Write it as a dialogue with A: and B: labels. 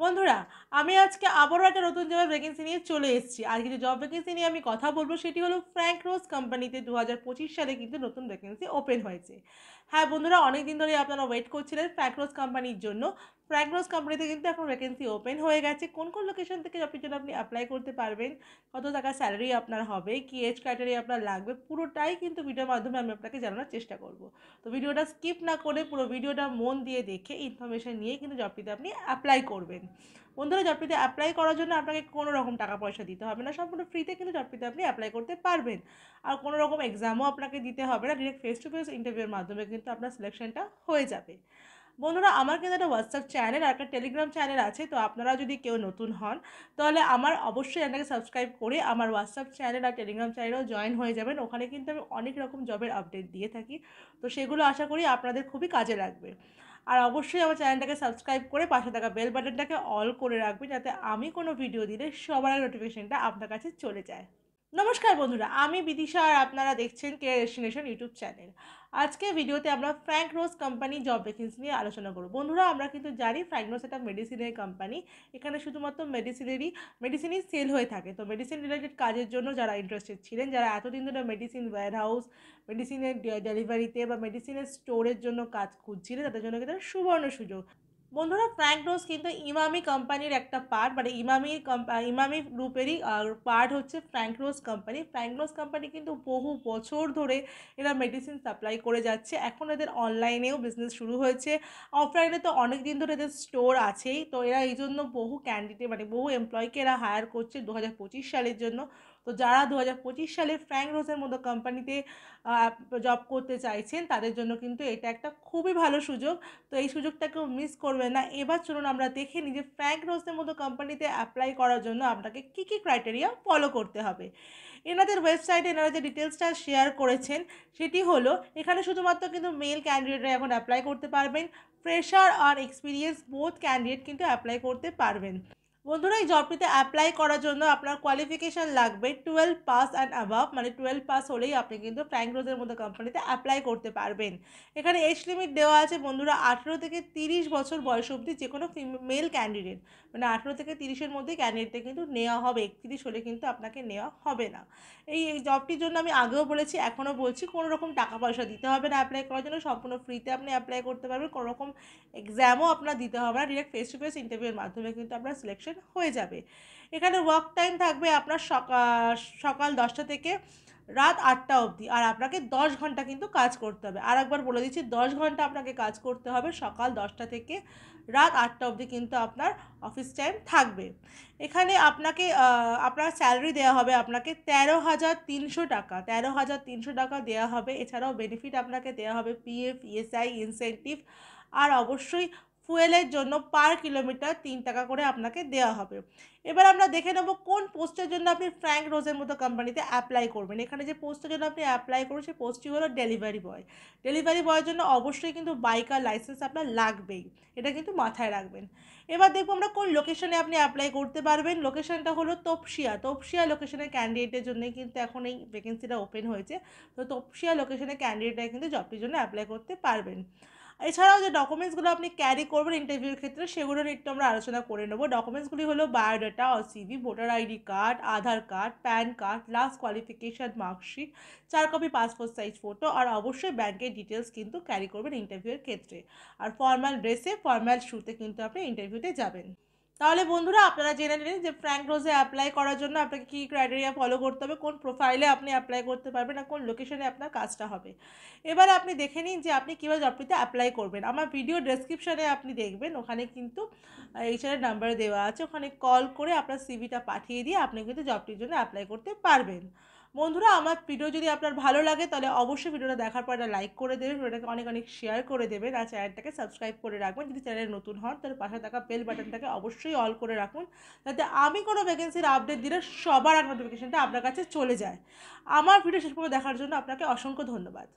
A: বন্ধুরা, আমি আজকে আবারও একটা নতুন জবের ভ্যাকেন্সি নিয়ে চলে এসেছি। আর কিছু জব ভ্যাকেন্সি নিয়ে আমি কথা বলব, সেটি হলো ফ্র্যাঙ্ক রোজ কোম্পানিতে 2025 সালে কিন্তু নতুন ভ্যাকেন্সি ওপেন হয়েছে। হ্যাঁ বন্ধুরা, অনেক দিন ধরেই আপনারা ওয়েট করছিলেন ফ্র্যাঙ্ক রোজ কোম্পানির জন্য। ফ্র্যাঙ্ক রোজ কোম্পানিতে কিন্তু এখন ভ্যাকেন্সি ওপেন হয়ে গেছে। কোন কোন লোকেশন থেকে জবটির জন্য আপনি অ্যাপ্লাই করতে পারবেন, কত টাকা স্যালারি আপনার হবে, কি এজ ক্রাইটেরিয়া আপনার লাগবে, পুরোটাই কিন্তু ভিডিওর মাধ্যমে আমি আপনাকে জানানোর চেষ্টা করব। তো ভিডিওটা স্কিপ না করে পুরো ভিডিওটা মন দিয়ে দেখে ইনফরমেশন নিয়ে কিন্তু জবটিতে আপনি অ্যাপ্লাই করবেন। বন্ধুরা, জবটিতে অ্যাপ্লাই করার জন্য আপনাকে কোনো রকম টাকা পয়সা দিতে হবে না, সম্পূর্ণ ফ্রিতে কিন্তু জবটিতে আপনি অ্যাপ্লাই করতে পারবেন। আর কোনো রকম এক্সামও আপনাকে দিতে হবে না, ডিরেক্ট ফেস টু ফেস ইন্টারভিউর মাধ্যমে কিন্তু আপনার সিলেকশনটা হয়ে যাবে। বন্ধুরা, আমার কিন্তু একটা হোয়াটসঅ্যাপ চ্যানেল আর একটা টেলিগ্রাম চ্যানেল আছে। তো আপনারা যদি কেউ নতুন হন, তাহলে আমার অবশ্যই চ্যানেলটাকে সাবস্ক্রাইব করে আমার হোয়াটসঅ্যাপ চ্যানেল আর টেলিগ্রাম চ্যানেলেও জয়েন হয়ে যাবেন। ওখানে কিন্তু আমি অনেক রকম জবের আপডেট দিয়ে থাকি। তো সেগুলো আশা করি আপনাদের খুবই কাজে লাগবে। আর অবশ্যই আমার চ্যানেলটাকে সাবস্ক্রাইব করে পাশে থাকা বেল বাটনটাকে অল করে রাখবেন, যাতে আমি কোনো ভিডিও দিলে সবার আগে নোটিফিকেশনটা আপনার কাছে চলে যায়। নমস্কার বন্ধুরা, আমি বিদিশা আর আপনারা দেখছেন কেয়ার ডেস্টিনেশন ইউটিউব চ্যানেল। আজকে ভিডিওতে আমরা ফ্র্যাঙ্ক রোজ কোম্পানি জব ভ্যাকেন্সি নিয়ে আলোচনা করব। বন্ধুরা, আমরা কিন্তু জানি ফ্র্যাঙ্ক রোজ একটা মেডিসিনের কোম্পানি। এখানে শুধুমাত্র মেডিসিনই সেল হয়ে থাকে। তো মেডিসিন রিলেটেড কাজের জন্য যারা ইন্টারেস্টেড ছিলেন, যারা এতদিন ধরে মেডিসিন ওয়্যারহাউস, মেডিসিনের ডেলিভারিতে বা মেডিসিনের স্টোরের জন্য কাজ খুঁজছিলেন, তাদের জন্য কিন্তু সুবর্ণ সুযোগ। বন্ধুরা, ফ্র্যাঙ্ক রোজ কিন্তু ইমামি কোম্পানির একটা পার্ট, মানে ইমামি গ্রুপেরই পার্ট হচ্ছে ফ্র্যাঙ্ক রোজ কোম্পানি। ফ্র্যাঙ্ক রোজ কোম্পানি কিন্তু বহু বছর ধরে এরা মেডিসিন সাপ্লাই করে যাচ্ছে। এখন এদের অনলাইনেও বিজনেস শুরু হয়েছে, অফলাইনে তো অনেক দিন ধরে এদের স্টোর আছেই। তো এরা এই জন্য বহু ক্যান্ডিডেট, মানে বহু এমপ্লয়কে এরা হায়ার করছে 2025 সালের জন্য। তো যারা 2025 সালে ফ্র্যাঙ্ক রোজের মতো কোম্পানিতে জব করতে চাইছেন, তাদের জন্য কিন্তু এটা একটা খুবই ভালো সুযোগ। তো এই সুযোগটাকেও মিস করবেন না। এবার চলুন আমরা দেখে নিই যে ফ্র্যাঙ্ক রোজের মতো কোম্পানিতে অ্যাপ্লাই করার জন্য আপনাকে কী কী ক্রাইটেরিয়া ফলো করতে হবে। এনাদের ওয়েবসাইটে এনারা যে ডিটেলসটা শেয়ার করেছেন, সেটি হলো এখানে শুধুমাত্র কিন্তু মেল ক্যান্ডিডেটরা এখন অ্যাপ্লাই করতে পারবেন। ফ্রেশার আর এক্সপিরিয়েন্স বোথ ক্যান্ডিডেট কিন্তু অ্যাপ্লাই করতে পারবেন। বন্ধুরা, এই জবটিতে অ্যাপ্লাই করার জন্য আপনার কোয়ালিফিকেশান লাগবে 12 পাস অ্যান্ড অ্যাবাভ, মানে 12 পাস হলেই আপনি কিন্তু ফ্র্যাঙ্ক রোজের মতো কোম্পানিতে অ্যাপ্লাই করতে পারবেন। এখানে এজ লিমিট দেওয়া আছে বন্ধুরা 18 থেকে 30 বছর বয়স অবধি যে কোনো মেল ক্যান্ডিডেট, মানে 18 থেকে 30-এর মধ্যে ক্যান্ডিডেটকে কিন্তু নেওয়া হবে। 31 হলে কিন্তু আপনাকে নেওয়া হবে না। এই জবটির জন্য আমি আগেও বলেছি, এখনও বলছি, কোনো রকম টাকা পয়সা দিতে হবে না অ্যাপ্লাই করার জন্য, সম্পূর্ণ ফ্রিতে আপনি অ্যাপ্লাই করতে পারবেন। কোনো রকম এক্সামও আপনার দিতে হবে না, ডিরেক্ট ফেস টু ফেস ইন্টারভিউর মাধ্যমে কিন্তু আপনার সিলেকশন হয়ে যাবে। এখানে ওয়ার্ক টাইম থাকবে আপনার সকাল 10টা থেকে রাত 8টা অবধি। আর আপনাকে 10 ঘন্টা কিন্তু কাজ করতে হবে। আর একবার বলে দিচ্ছি, 10 ঘন্টা আপনাকে কাজ করতে হবে। সকাল 10টা থেকে রাত 8টা অবধি কিন্তু আপনার অফিস টাইম থাকবে। এখানে আপনাকে আপনার স্যালারি দেওয়া হবে আপনাকে 13,300 টাকা। 13,300 টাকা দেওয়া হবে। এছাড়াও বেনিফিট আপনাকে দেওয়া হবে পিএফ, ইএসআই, ইনসেন্টিভ। আর অবশ্যই ফুয়েলের জন্য পার কিলোমিটার 3 টাকা করে আপনাকে দেওয়া হবে। এবার আমরা দেখে নেব কোন পোস্টের জন্য আপনি ফ্র্যাঙ্ক রোজের মতো কোম্পানিতে অ্যাপ্লাই করবেন। এখানে যে পোস্টের জন্য আপনি অ্যাপ্লাই করবেন, সেই পোস্টটি হলো ডেলিভারি বয়। ডেলিভারি বয়ের জন্য অবশ্যই কিন্তু বাইক আর লাইসেন্স আপনার লাগবেই, এটা কিন্তু মাথায় রাখবেন। এবার দেখবো আমরা কোন লোকেশনে আপনি অ্যাপ্লাই করতে পারবেন। লোকেশনটা হলো তপসিয়া লোকেশনের ক্যান্ডিডেটের জন্য কিন্তু এখন এই ভ্যাকেন্সিটা ওপেন হয়েছে। তো তপসিয়া লোকেশনের ক্যান্ডিডেটরা কিন্তু জবটির জন্য অ্যাপ্লাই করতে পারবেন। এছাড়াও যে ডকুমেন্টসগুলো আপনি ক্যারি করবেন ইন্টারভিউর ক্ষেত্রে, সেগুলো নিয়ে একটু আমরা আলোচনা করে নেব। ডকুমেন্টসগুলি হলো বায়োডাটা ও CV, voter ID card, Aadhaar card, PAN card, last qualification marksheet, 4 copy passport size photo, আর অবশ্যই ব্যাংকের ডিটেলস কিন্তু ক্যারি করবেন ইন্টারভিউয়ের ক্ষেত্রে। আর ফর্মাল ড্রেসে ফর্মাল শ্যুতে কিন্তু আপনি ইন্টারভিউতে যাবেন। তাহলে বন্ধুরা, আপনারা জেনে নিন যে ফ্র্যাঙ্ক রোজে অ্যাপ্লাই করার জন্য আপনাকে কী ক্রাইটেরিয়া ফলো করতে হবে, কোন প্রোফাইলে আপনি অ্যাপ্লাই করতে পারবেন, আর কোন লোকেশনে আপনার কাজটা হবে। এবারে আপনি দেখে নিন যে আপনি কীভাবে জবটিতে অ্যাপ্লাই করবেন। আমার ভিডিও ডেসক্রিপশানে আপনি দেখবেন, ওখানে কিন্তু এইচআরের নাম্বার দেওয়া আছে। ওখানে কল করে আপনার সিভিটা পাঠিয়ে দিয়ে আপনি কিন্তু জবটির জন্য অ্যাপ্লাই করতে পারবেন। বন্ধুরা, আমার ভিডিও যদি আপনার ভালো লাগে, তাহলে অবশ্যই ভিডিওটা দেখার পর একটা লাইক করে দেবেন, ভিডিওটাকে অনেক অনেক শেয়ার করে দেবেন, আর চ্যানেলটাকে সাবস্ক্রাইব করে রাখবেন। যদি চ্যানেলে নতুন হন, তাহলে পাশে থাকা বেল বাটনটাকে অবশ্যই অল করে রাখুন, যাতে আমি কোনো ভ্যাকেন্সির আপডেট দিলে সবার আগে নোটিফিকেশনটা আপনার কাছে চলে যায়। আমার ভিডিও শেষ পর্যন্ত দেখার জন্য আপনাকে অসংখ্য ধন্যবাদ।